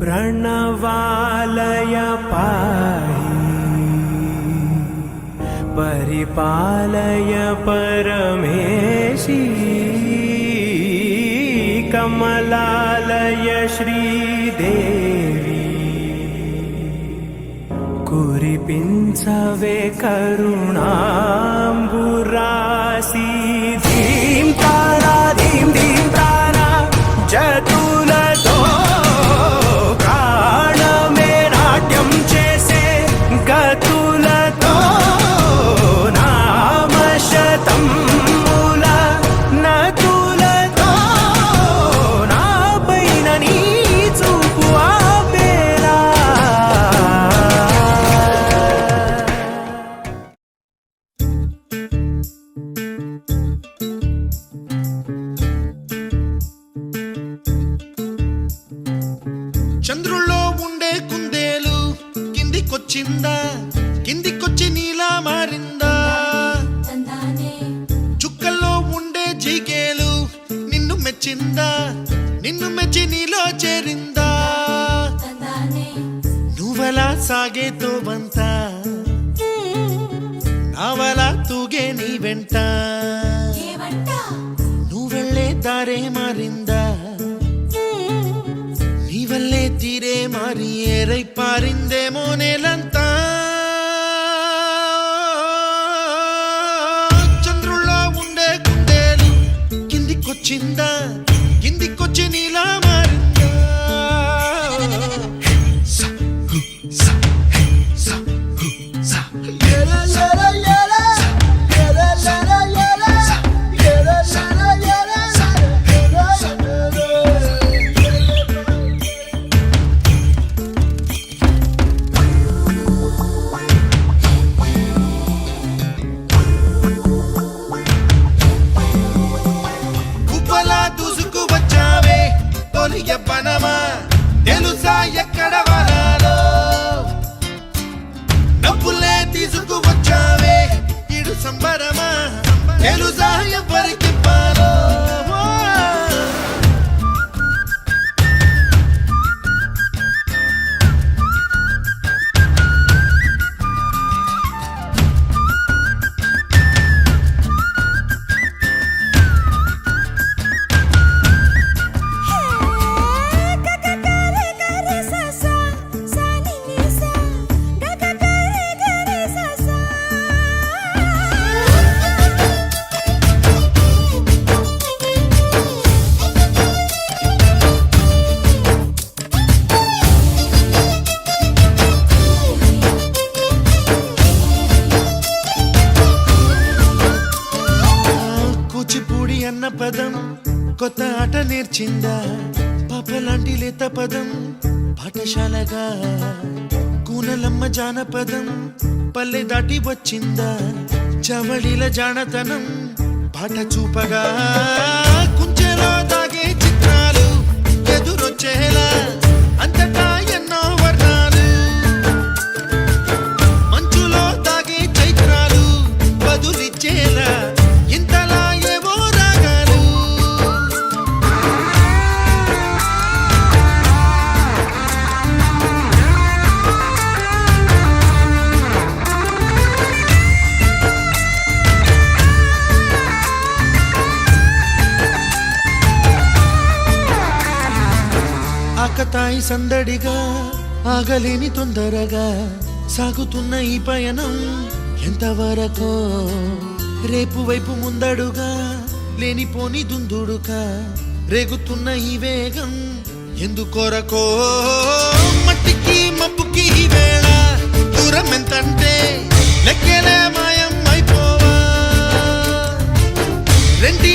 प्रणवालय पाहि परिपालय परमेशी कमलालय श्रीदेवी कुरिपिंचवे करुणांबुरासी धीम तारा जतुलतो प्राणमे नाट्यं चेसे गतुलतो नाम शतं मूल नतुलतो ना पैन नी चूपु आपेला చంద్రుల్లో ఉండే కుందేలు కిందికొచ్చిందా, కిందికొచ్చి నీలా మారిందా? చుక్కల్లో ఉండే జీకేలు నిన్ను మెచ్చిందా, నిన్ను మెచ్చి నీలో చేరిందా? నువ్వలా సాగే తోవంత నావలా తూగే నీ వెంట, నువ్వెళ్ళే దారే మారిందా, నీవల్లే తీరే మారి ఏరై పారిందేమో నేలంతా? చంద్రుల్లో ఉండే కుందేలు కిందికొచ్చిందా, కిందికొచ్చి నీలా మారిందా? పనమా తెలుసా ఎక్కడ వనాలో, నవ్వులే తీసుకువచ్చావే ఇడు సంబరమా తెలుసా ఎవరికి పాలో? అన్న పదం కొత్త ఆట నేర్చిందా, పాపలాంటి లేత పదం పాఠశాలగా, కూనలమ్మ జానపదం పల్లె దాటి వచ్చిందా, చవళిల జానతనం పాట చూపగా, కుంచెలో దాగే చిత్రాలు ఎదురొచ్చేలా అంతటా ఎన్నో వర్ణాలు, మంచులో దాగే చైత్రాలు బదులిచ్చేలా ఇంతలా ఆకతాయి సందడిగా ఆగలేని తొందరగా సాగుతున్న ఈ పయనం ఎంతవరకో, రేపు వైపు ముందడుగా లేనిపోని దుందుడుగా రేగుతున్న ఈ వేగం ఎందుకొరకో? మట్టికి మబ్బుకి ఈ వేళ దూరం ఎంతంటే లెక్కలే మాయం అయిపోవా, రెండి